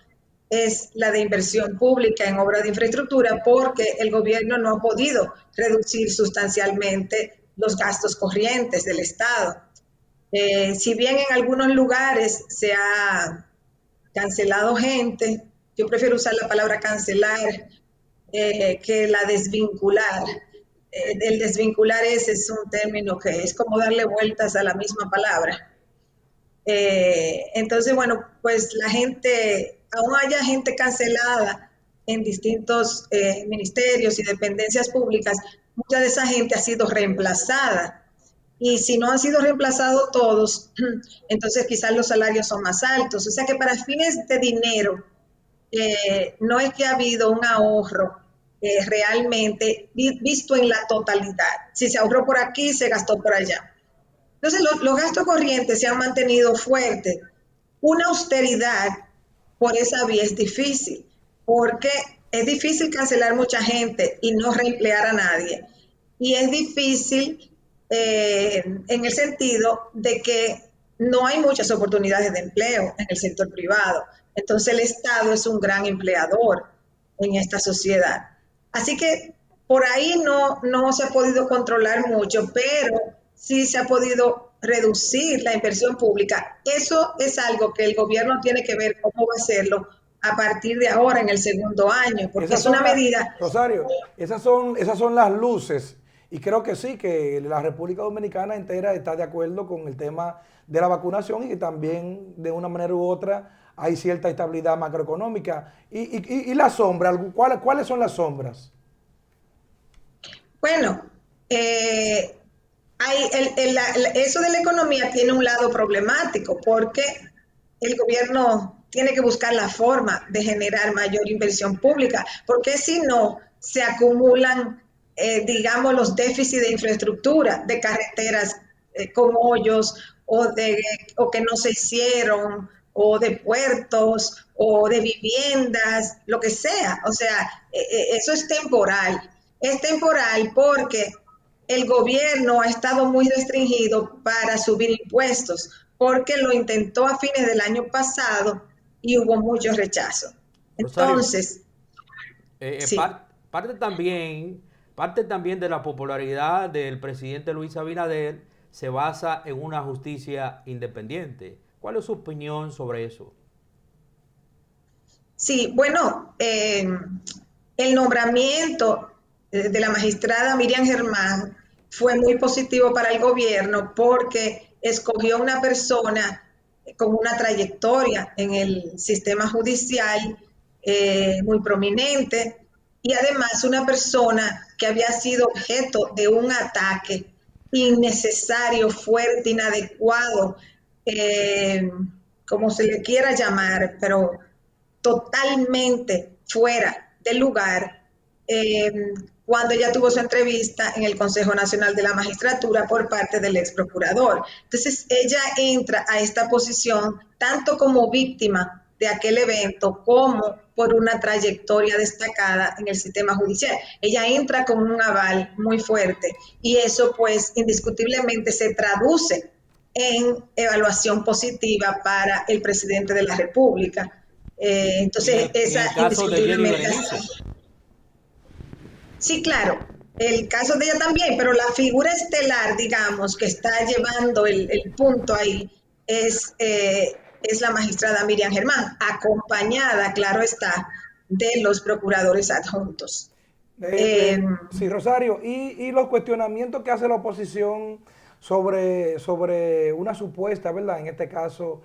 es la de inversión pública en obras de infraestructura porque el gobierno no ha podido reducir sustancialmente los gastos corrientes del Estado. Si bien en algunos lugares se ha cancelado gente, yo prefiero usar la palabra cancelar que la desvincular. El desvincular es un término que es como darle vueltas a la misma palabra. Entonces, bueno, pues la gente, aún haya gente cancelada en distintos ministerios y dependencias públicas, mucha de esa gente ha sido reemplazada. Y si no han sido reemplazados todos, entonces quizás los salarios son más altos. O sea que para fines de dinero, no es que ha habido un ahorro realmente visto en la totalidad. Si se ahorró por aquí, se gastó por allá. Entonces los gastos corrientes se han mantenido fuertes. Una austeridad por esa vía es difícil, porque es difícil cancelar mucha gente y no reemplear a nadie. Y es difícil en el sentido de que no hay muchas oportunidades de empleo en el sector privado. Entonces el Estado es un gran empleador en esta sociedad. Así que por ahí no se ha podido controlar mucho, pero sí se ha podido reducir la inversión pública. Eso es algo que el gobierno tiene que ver cómo va a hacerlo a partir de ahora en el segundo año, porque es una medida... Rosario, esas son las luces. Y creo que sí, que la República Dominicana entera está de acuerdo con el tema de la vacunación y que también de una manera u otra hay cierta estabilidad macroeconómica. ¿Y las sombras? ¿Cuáles son las sombras? Bueno, eso de la economía tiene un lado problemático porque el gobierno tiene que buscar la forma de generar mayor inversión pública, porque si no, se acumulan digamos, los déficits de infraestructura, de carreteras con hoyos o que no se hicieron, o de puertos, o de viviendas, lo que sea. O sea, eso es temporal. Es temporal porque el gobierno ha estado muy restringido para subir impuestos, porque lo intentó a fines del año pasado y hubo mucho rechazo. Entonces, sí. Parte también de la popularidad del presidente Luis Abinader se basa en una justicia independiente. ¿Cuál es su opinión sobre eso? Sí, bueno, el nombramiento de la magistrada Miriam Germán fue muy positivo para el gobierno porque escogió una persona con una trayectoria en el sistema judicial muy prominente y además una persona que había sido objeto de un ataque innecesario, fuerte, inadecuado, como se le quiera llamar, pero totalmente fuera del lugar, cuando ella tuvo su entrevista en el Consejo Nacional de la Magistratura por parte del ex procurador. Entonces ella entra a esta posición tanto como víctima de aquel evento como por una trayectoria destacada en el sistema judicial. Ella entra con un aval muy fuerte y eso pues indiscutiblemente se traduce en evaluación positiva para el presidente de la República. Entonces, esa indiscutiblemente. Sí, claro, el caso de ella también, pero la figura estelar, digamos, que está llevando el punto ahí es la magistrada Miriam Germán, acompañada, claro está, de los procuradores adjuntos. Sí, Rosario, y los cuestionamientos que hace la oposición sobre una supuesta, ¿verdad? En este caso,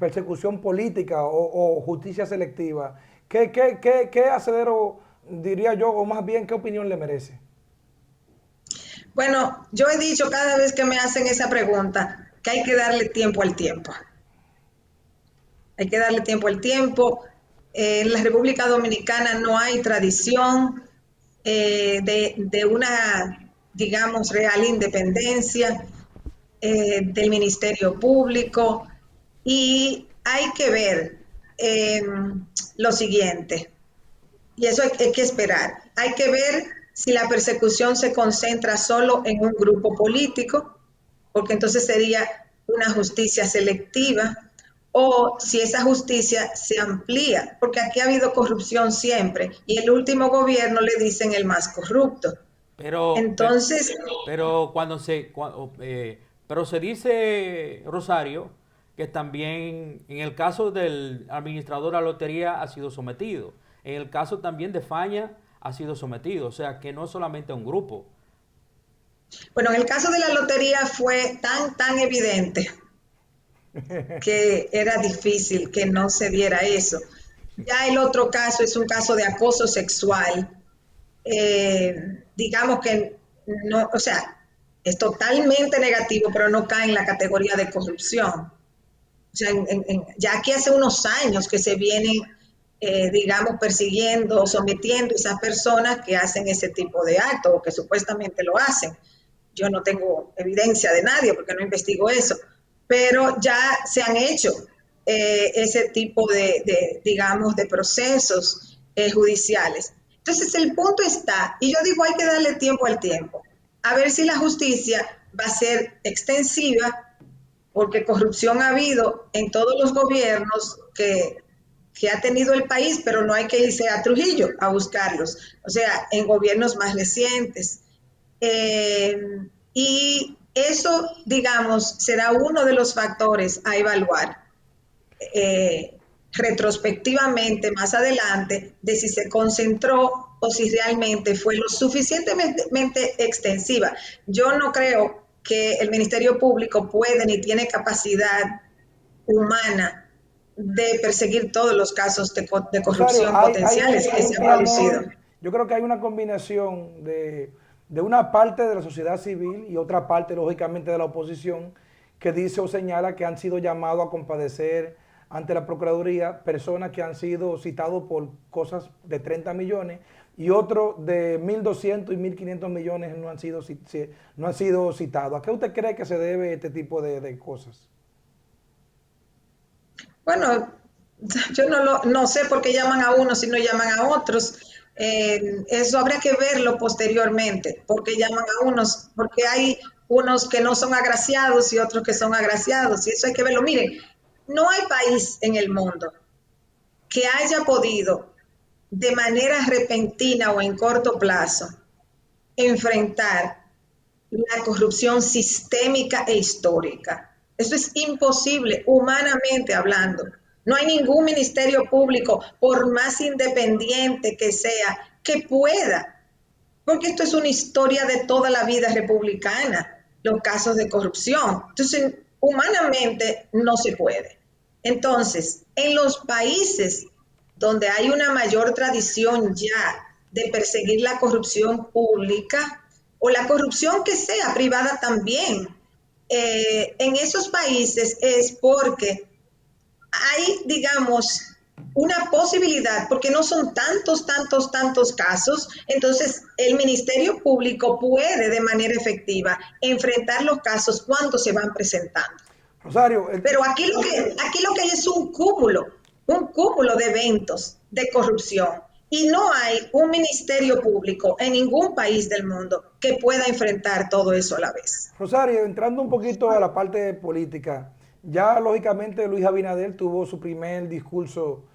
persecución política o justicia selectiva. ¿Qué asedero diría yo, o más bien, qué opinión le merece? Bueno, yo he dicho cada vez que me hacen esa pregunta que hay que darle tiempo al tiempo. Hay que darle tiempo al tiempo. En la República Dominicana no hay tradición de una, digamos, real independencia del Ministerio Público, y hay que ver lo siguiente, y eso hay que esperar. Hay que ver si la persecución se concentra solo en un grupo político, porque entonces sería una justicia selectiva, o si esa justicia se amplía, porque aquí ha habido corrupción siempre, y el último gobierno le dicen el más corrupto. Entonces, pero se dice, Rosario, que también en el caso del administrador de la lotería ha sido sometido. En el caso también de Faña ha sido sometido, o sea que no solamente un grupo. Bueno, en el caso de la lotería fue tan evidente que era difícil que no se diera eso. Ya el otro caso es un caso de acoso sexual. Digamos que no, o sea, es totalmente negativo, pero no cae en la categoría de corrupción. O sea, ya aquí hace unos años que se vienen, digamos, persiguiendo, sometiendo a esas personas que hacen ese tipo de actos o que supuestamente lo hacen. Yo no tengo evidencia de nadie porque no investigo eso, pero ya se han hecho ese tipo digamos, de procesos judiciales. Entonces el punto está, y yo digo hay que darle tiempo al tiempo, a ver si la justicia va a ser extensiva, porque corrupción ha habido en todos los gobiernos que ha tenido el país, pero no hay que irse a Trujillo a buscarlos, o sea, en gobiernos más recientes. Y eso, digamos, será uno de los factores a evaluar retrospectivamente más adelante, de si se concentró o si realmente fue lo suficientemente extensiva. Yo no creo que el Ministerio Público puede ni tiene capacidad humana de perseguir todos los casos de corrupción potenciales que se han producido. Yo creo que hay una combinación de una parte de la sociedad civil y otra parte, lógicamente, de la oposición, que dice o señala que han sido llamados a compadecer ante la Procuraduría personas que han sido citados por cosas de 30 millones y otros de 1.200 y 1.500 millones no han sido citados. ¿A qué usted cree que se debe este tipo de cosas? Bueno, yo no sé por qué llaman a unos y no llaman a otros. Eso habría que verlo posteriormente, por qué llaman a unos, porque hay unos que no son agraciados y otros que son agraciados, y eso hay que verlo. Miren, no hay país en el mundo que haya podido de manera repentina o en corto plazo enfrentar la corrupción sistémica e histórica. Eso es imposible, humanamente hablando. No hay ningún ministerio público, por más independiente que sea, que pueda, porque esto es una historia de toda la vida republicana, los casos de corrupción. Entonces, humanamente no se puede. Entonces, en los países donde hay una mayor tradición ya de perseguir la corrupción pública o la corrupción que sea privada también, en esos países es porque hay, digamos, una posibilidad, porque no son tantos casos, entonces el Ministerio Público puede de manera efectiva enfrentar los casos cuando se van presentando. Rosario, pero aquí lo que hay es un cúmulo de eventos de corrupción y no hay un ministerio público en ningún país del mundo que pueda enfrentar todo eso a la vez. Rosario, entrando un poquito a la parte política, ya lógicamente Luis Abinader tuvo su primer discurso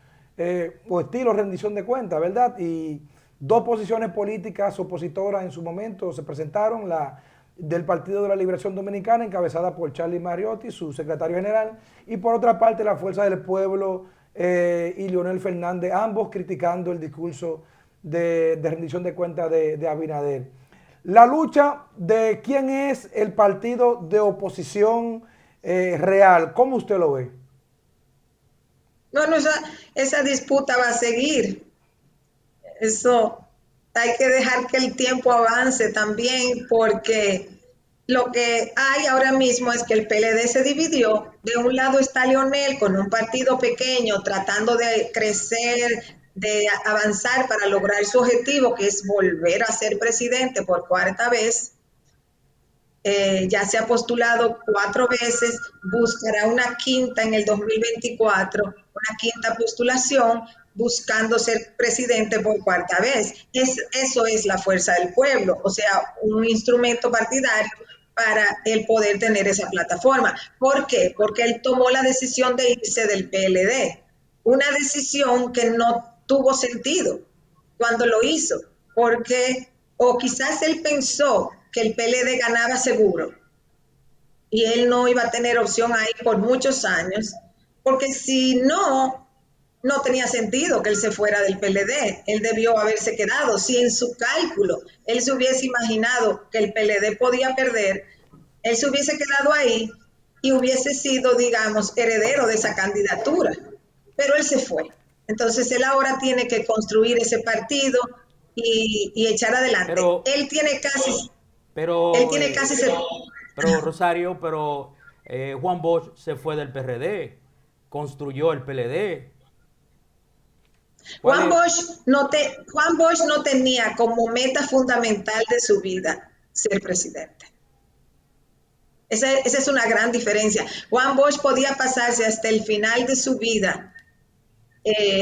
o estilo rendición de cuentas, ¿verdad? Y dos posiciones políticas opositoras en su momento se presentaron, la del Partido de la Liberación Dominicana, encabezada por Charlie Mariotti, su secretario general, y por otra parte la Fuerza del Pueblo y Leonel Fernández, ambos criticando el discurso de rendición de cuentas de Abinader. La lucha de quién es el partido de oposición real, ¿cómo usted lo ve? Bueno, esa disputa va a seguir. Eso hay que dejar que el tiempo avance también, porque lo que hay ahora mismo es que el PLD se dividió. De un lado está Leonel con un partido pequeño tratando de crecer, de avanzar para lograr su objetivo, que es volver a ser presidente por cuarta vez. Ya se ha postulado 4 veces, buscará una quinta en el 2024, una quinta postulación, buscando ser presidente por cuarta vez. Eso es la Fuerza del Pueblo, o sea, un instrumento partidario para el poder tener esa plataforma. ¿Por qué? Porque él tomó la decisión de irse del PLD, una decisión que no tuvo sentido cuando lo hizo, porque o quizás él pensó que el PLD ganaba seguro y él no iba a tener opción ahí por muchos años, porque si no tenía sentido que él se fuera del PLD, él debió haberse quedado. Si en su cálculo él se hubiese imaginado que el PLD podía perder, él se hubiese quedado ahí y hubiese sido, digamos, heredero de esa candidatura, pero él se fue. Entonces él ahora tiene que construir ese partido y echar adelante. Pero, él tiene casi... Pero Rosario, Juan Bosch se fue del PRD, construyó el PLD. Juan Bosch no tenía como meta fundamental de su vida ser presidente. Esa es una gran diferencia. Juan Bosch podía pasarse hasta el final de su vida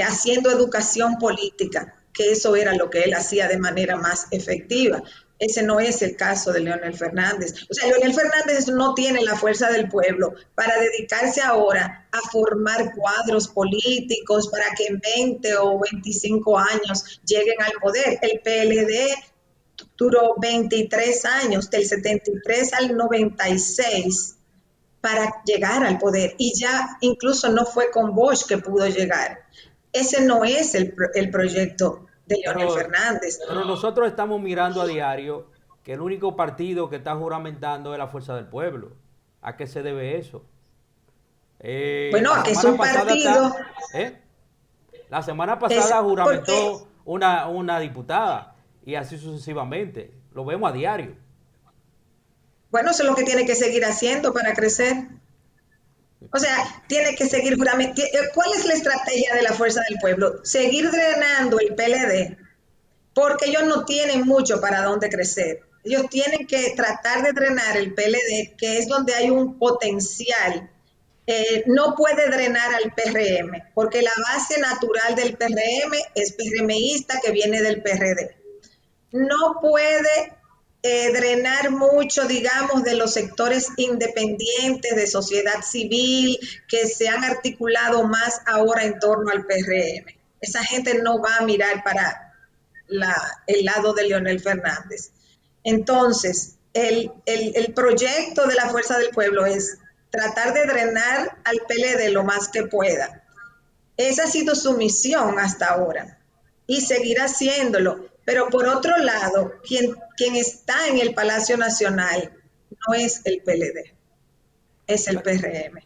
haciendo educación política, que eso era lo que él hacía de manera más efectiva. Ese no es el caso de Leonel Fernández. O sea, Leonel Fernández no tiene la Fuerza del Pueblo para dedicarse ahora a formar cuadros políticos para que en 20 o 25 años lleguen al poder. El PLD duró 23 años, del 73 al 96, para llegar al poder. Y ya incluso no fue con Bosch que pudo llegar. Ese no es el proyecto de Leonel Fernández. Pero nosotros estamos mirando a diario que el único partido que está juramentando es la Fuerza del Pueblo. ¿A qué se debe eso? Bueno, a que es un partido... La semana pasada juramentó una diputada y así sucesivamente. Lo vemos a diario. Bueno, eso es lo que tiene que seguir haciendo para crecer. O sea, tiene que seguir juramentando. ¿Cuál es la estrategia de la Fuerza del Pueblo? Seguir drenando el PLD, porque ellos no tienen mucho para dónde crecer. Ellos tienen que tratar de drenar el PLD, que es donde hay un potencial no puede drenar al PRM, porque la base natural del PRM es PRMista que viene del PRD. No puede drenar mucho, digamos, de los sectores independientes de sociedad civil que se han articulado más ahora en torno al PRM. Esa gente no va a mirar para el lado de Leonel Fernández. Entonces, el proyecto de la Fuerza del Pueblo es tratar de drenar al PLD lo más que pueda. Esa ha sido su misión hasta ahora y seguirá haciéndolo. Pero por otro lado, quien está en el Palacio Nacional no es el PLD, es el PRM.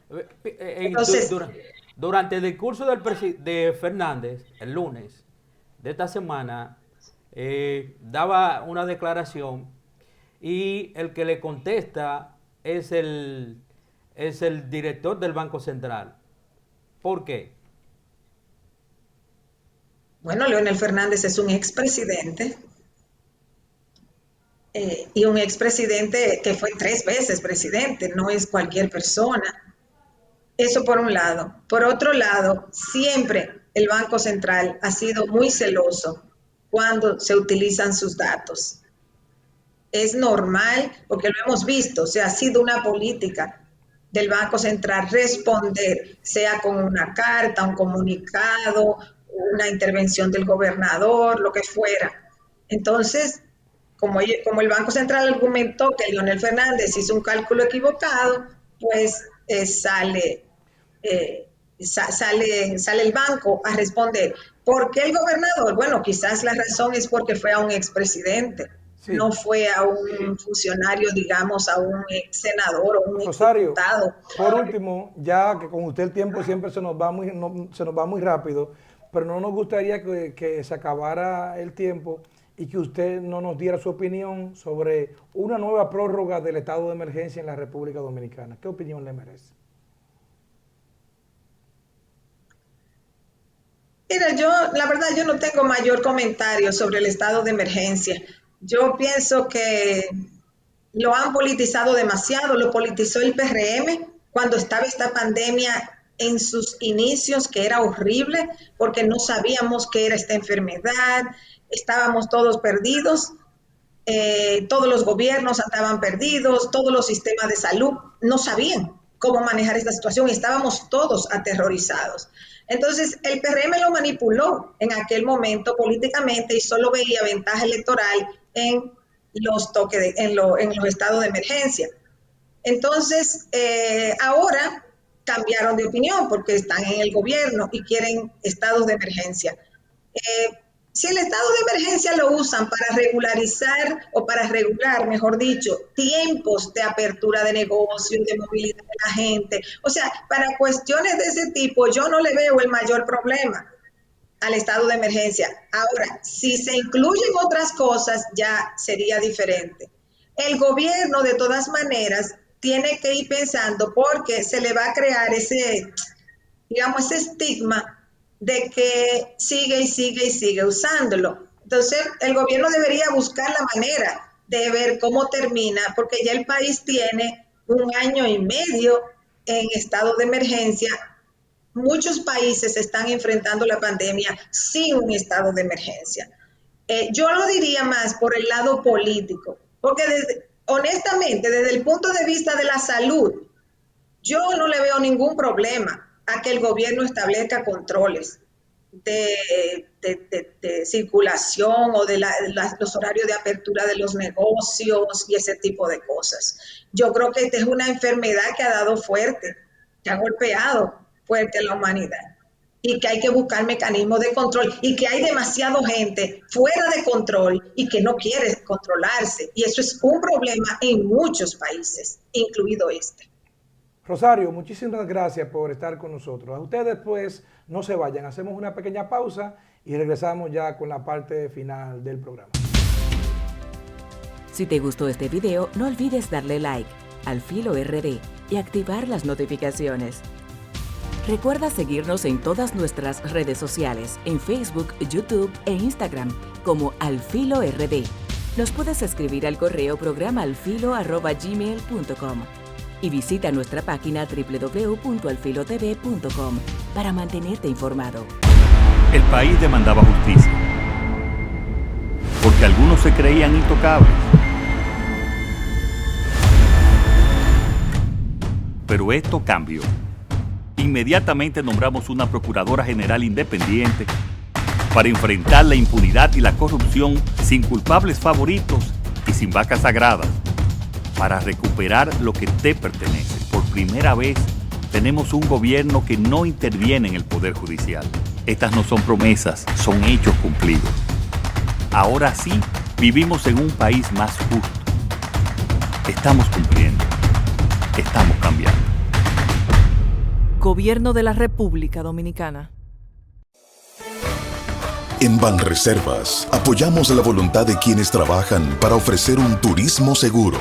Entonces, durante el discurso de Fernández, el lunes de esta semana, daba una declaración y el que le contesta es el director del Banco Central. ¿Por qué? Bueno, Leonel Fernández es un expresidente y un expresidente que fue 3 veces presidente, no es cualquier persona. Eso por un lado. Por otro lado, siempre el Banco Central ha sido muy celoso cuando se utilizan sus datos. Es normal, porque lo hemos visto, o sea, ha sido una política del Banco Central responder, sea con una carta, un comunicado, una intervención del gobernador, lo que fuera. Entonces, como el Banco Central argumentó que Leonel Fernández hizo un cálculo equivocado, pues sale el banco a responder. ¿Por qué el gobernador? Bueno, quizás la razón es porque fue a un expresidente, sí. No fue a un funcionario, digamos, a un ex senador o un exdiputado. Por último, ya que con usted el tiempo siempre se nos va muy rápido, pero no nos gustaría que se acabara el tiempo y que usted no nos diera su opinión sobre una nueva prórroga del estado de emergencia en la República Dominicana. ¿Qué opinión le merece? Mira, la verdad, yo no tengo mayor comentario sobre el estado de emergencia. Yo pienso que lo han politizado demasiado, lo politizó el PRM cuando estaba esta pandemia en sus inicios, que era horrible, porque no sabíamos qué era esta enfermedad, estábamos todos perdidos, todos los gobiernos estaban perdidos, todos los sistemas de salud no sabían cómo manejar esta situación, estábamos todos aterrorizados. Entonces, el PRM lo manipuló en aquel momento políticamente y solo veía ventaja electoral en los estados de emergencia. Entonces, ahora cambiaron de opinión porque están en el gobierno y quieren estados de emergencia. Si el estado de emergencia lo usan para regularizar o para regular, mejor dicho, tiempos de apertura de negocios, de movilidad de la gente, o sea, para cuestiones de ese tipo, yo no le veo el mayor problema al estado de emergencia. Ahora, si se incluyen otras cosas, ya sería diferente. El gobierno, de todas maneras, tiene que ir pensando porque se le va a crear ese estigma de que sigue y sigue y sigue usándolo. Entonces, el gobierno debería buscar la manera de ver cómo termina, porque ya el país tiene 1 año y medio en estado de emergencia. Muchos países están enfrentando la pandemia sin un estado de emergencia. Yo lo diría más por el lado político, porque honestamente, desde el punto de vista de la salud, yo no le veo ningún problema a que el gobierno establezca controles de circulación o de los horarios de apertura de los negocios y ese tipo de cosas. Yo creo que esta es una enfermedad que ha dado fuerte, que ha golpeado fuerte a la humanidad y que hay que buscar mecanismos de control y que hay demasiada gente fuera de control y que no quiere controlarse. Y eso es un problema en muchos países, incluido este. Rosario, muchísimas gracias por estar con nosotros. A ustedes pues no se vayan, hacemos una pequeña pausa y regresamos ya con la parte final del programa. Si te gustó este video, no olvides darle like, Al Filo RD, y activar las notificaciones. Recuerda seguirnos en todas nuestras redes sociales, en Facebook, YouTube e Instagram, como Al Filo RD. Nos puedes escribir al correo programa alfilo@gmail.com. Y visita nuestra página www.alfilotv.com para mantenerte informado. El país demandaba justicia, porque algunos se creían intocables. Pero esto cambió. Inmediatamente nombramos una Procuradora General independiente para enfrentar la impunidad y la corrupción sin culpables favoritos y sin vacas sagradas, para recuperar lo que te pertenece. Por primera vez tenemos un gobierno que no interviene en el Poder Judicial. Estas no son promesas, son hechos cumplidos. Ahora sí, vivimos en un país más justo. Estamos cumpliendo. Estamos cambiando. Gobierno de la República Dominicana. En Banreservas apoyamos la voluntad de quienes trabajan para ofrecer un turismo seguro.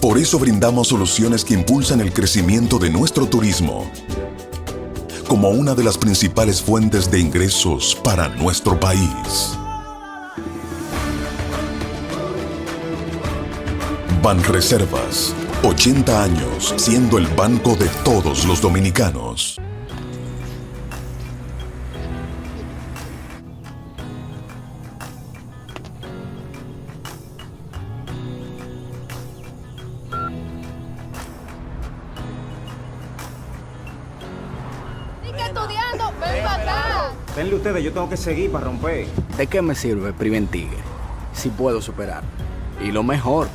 Por eso brindamos soluciones que impulsan el crecimiento de nuestro turismo, como una de las principales fuentes de ingresos para nuestro país. Banreservas, 80 años siendo el banco de todos los dominicanos. Estudiando, ven para acá. Denle ustedes, yo tengo que seguir para romper. ¿De qué me sirve Preventigue si puedo superar? Y lo mejor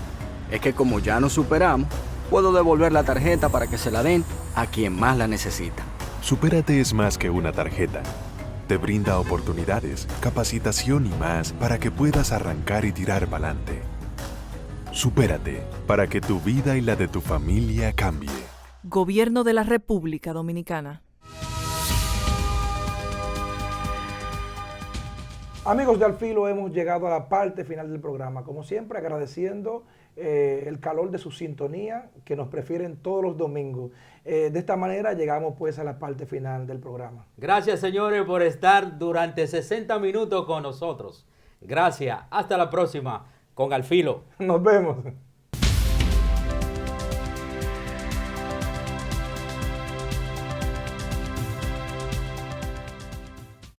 es que como ya nos superamos, puedo devolver la tarjeta para que se la den a quien más la necesita. Supérate es más que una tarjeta. Te brinda oportunidades, capacitación y más para que puedas arrancar y tirar pa'lante. Supérate para que tu vida y la de tu familia cambie. Gobierno de la República Dominicana. Amigos de Al Filo, hemos llegado a la parte final del programa. Como siempre, agradeciendo el calor de su sintonía, que nos prefieren todos los domingos. De esta manera llegamos pues a la parte final del programa. Gracias, señores, por estar durante 60 minutos con nosotros. Gracias. Hasta la próxima con Al Filo. Nos vemos.